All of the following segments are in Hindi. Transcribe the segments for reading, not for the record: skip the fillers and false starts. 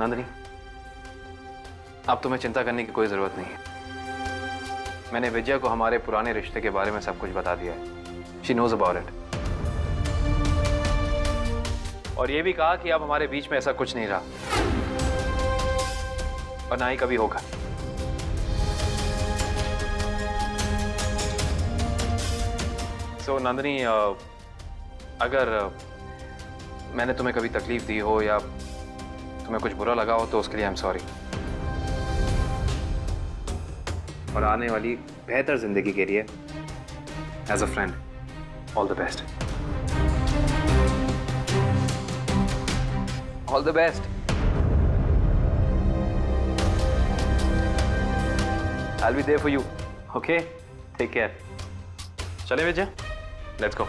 नंदिनी, अब तुम्हें चिंता करने की कोई जरूरत नहीं है। मैंने विजया को हमारे पुराने रिश्ते के बारे में सब कुछ बता दिया है। She knows about it. और ये भी कहा कि अब हमारे बीच में ऐसा कुछ नहीं रहा और ना ही कभी होगा। सो नंदिनी, अगर मैंने तुम्हें कभी तकलीफ दी हो या तुम्हें कुछ बुरा लगा हो तो उसके लिए आई एम सॉरी। और आने वाली बेहतर जिंदगी के लिए as a friend all the best. All the best. I will be there for you. Okay, take care. चले Vijay, let's go.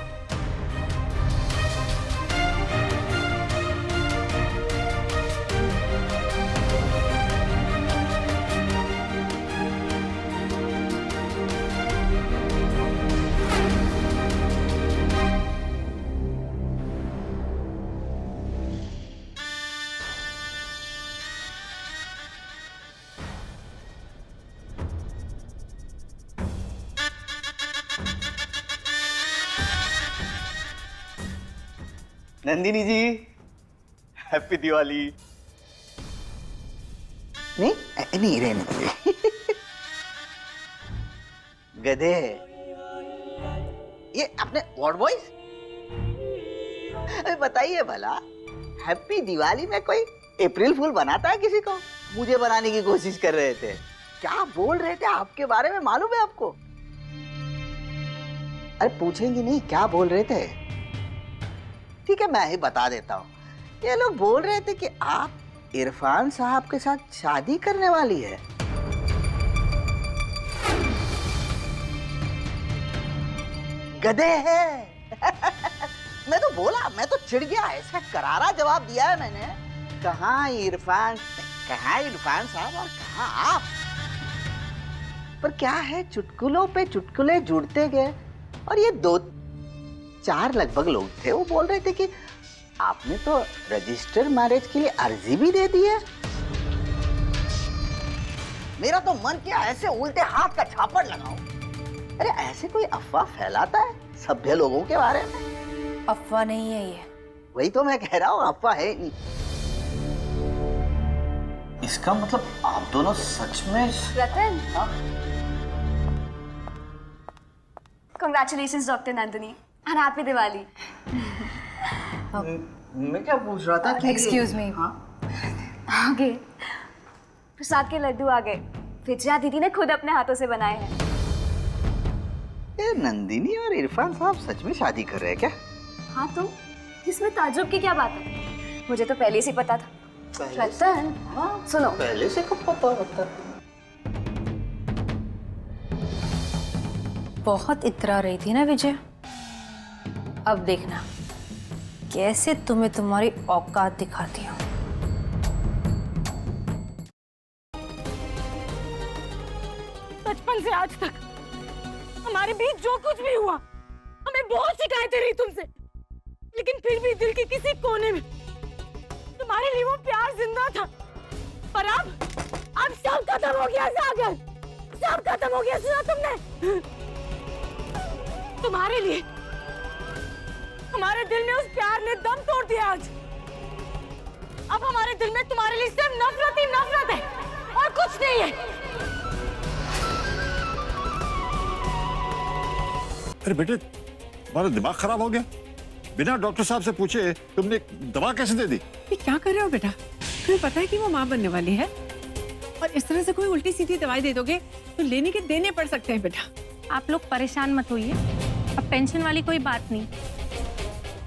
Nandini ji, happy Diwali. नहीं नहीं, रहने दीजिए। गधे, ये अपने वर्ड बॉयज। अरे बताइए भला, हैप्पी दिवाली में कोई अप्रैल फूल बनाता है किसी को? मुझे बनाने की कोशिश कर रहे थे। क्या बोल रहे थे आपके बारे में मालूम है आपको? अरे पूछेंगी नहीं क्या बोल रहे थे? ठीक है, मैं ही बता देता हूँ। ये लोग बोल रहे थे कि आप इरफान साहब के साथ शादी करने वाली है। गधे हैं। मैं तो बोला, मैं तो चिढ़ गया। ऐसा करारा जवाब दिया है मैंने। कहाँ इरफान साहब और कहाँ आप? पर क्या है, चुटकुलों पे चुटकुले जुड़ते गए और ये 2-4 लगभग लोग थे। वो बोल रहे थे कि आपने तो रजिस्टर मैरिज के लिए अर्जी भी दे दी है। मेरा तो मन किया ऐसे उल्टे हाथ का झापड़ लगाऊं। अरे ऐसे कोई अफवाह फैलाता है सभ्य लोगों के बारे में? अफवाह नहीं है ये। वही तो मैं कह रहा हूँ, अफवाह है नहीं। इसका मतलब आप दोनों सच में? रतन, Congratulations, Dr. Nandini, and Happy Diwali. मैं क्या पूछ रहा था कि Excuse me. आ गए प्रसाद के लड्डू आ गए। विजया दीदी ने खुद अपने हाथों से बनाए हैं। ये नंदिनी और इरफान साहब सच में शादी कर रहे हैं क्या? हाँ तो इसमें ताज्जुब की क्या बात है? मुझे तो पहले से पता था। रतन, सुनो, पहले से कब पता होता? बहुत इतरा रही थी ना विजय। अब देखना कैसे तुम्हें तुम्हारी औकात दिखाती हूँ। बचपन से आज तक हमारे बीच जो कुछ भी हुआ, हमें बहुत शिकायतें रही तुमसे, लेकिन फिर भी दिल के किसी कोने में तुम्हारे लिए वो प्यार जिंदा था। और अब सब खत्म हो गया सागर, सब खत्म हो गया। सुना तुमने? तुम्हारे लिए हमारे दिल में उस प्यार ने दम तोड़ दिया आज। अब हमारे दिल में तुम्हारे लिए सिर्फ नफरत ही नफरत है और कुछ नहीं है। अरे बेटे, तुम्हारा दिमाग खराब हो गया? बिना डॉक्टर साहब से पूछे तुमने दवा कैसे दे दी? ये क्या कर रहे हो बेटा? तुम्हें पता है कि वो माँ बनने वाली है और इस तरह से कोई उल्टी सीधी दवाई दे दोगे तो लेने के देने पड़ सकते हैं बेटा। आप लोग परेशान मत होइए, अब टेंशन वाली कोई बात नहीं।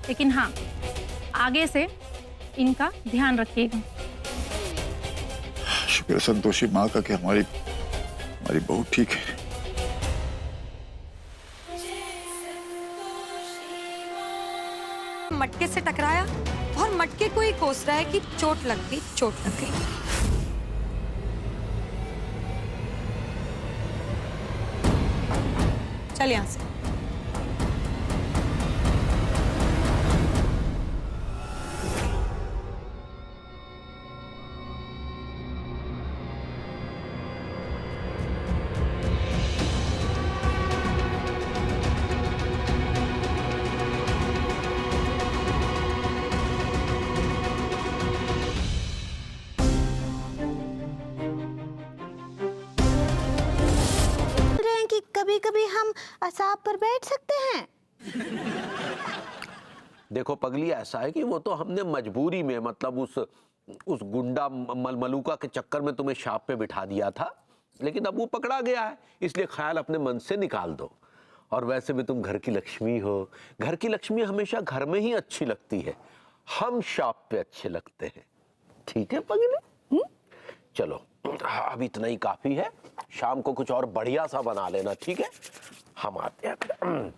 लेकिन हाँ, आगे से इनका ध्यान रखिएगा। शुक्र है संतोषी माँ का कि हमारी बहू ठीक है। मटके से टकराया और मटके को ही कोस रहा है कि चोट लग गई, चोट लग गई। चल यहां से। कभी हम असाब पर बैठ सकते हैं? देखो पगली, ऐसा है कि वो तो हमने मजबूरी में, मतलब उस गुंडा मलमलूका के चक्कर में तुम्हें शाप पे बिठा दिया था, लेकिन अब वो पकड़ा गया है, इसलिए ख्याल अपने मन से निकाल दो। और वैसे भी तुम घर की लक्ष्मी हो, घर की लक्ष्मी हमेशा घर में ही अच्छी लगती है, हम शाप पे अच्छे लगते हैं। ठीक है पगली? चलो अब इतना ही काफी है, शाम को कुछ और बढ़िया सा बना लेना, ठीक है? हम आते हैं।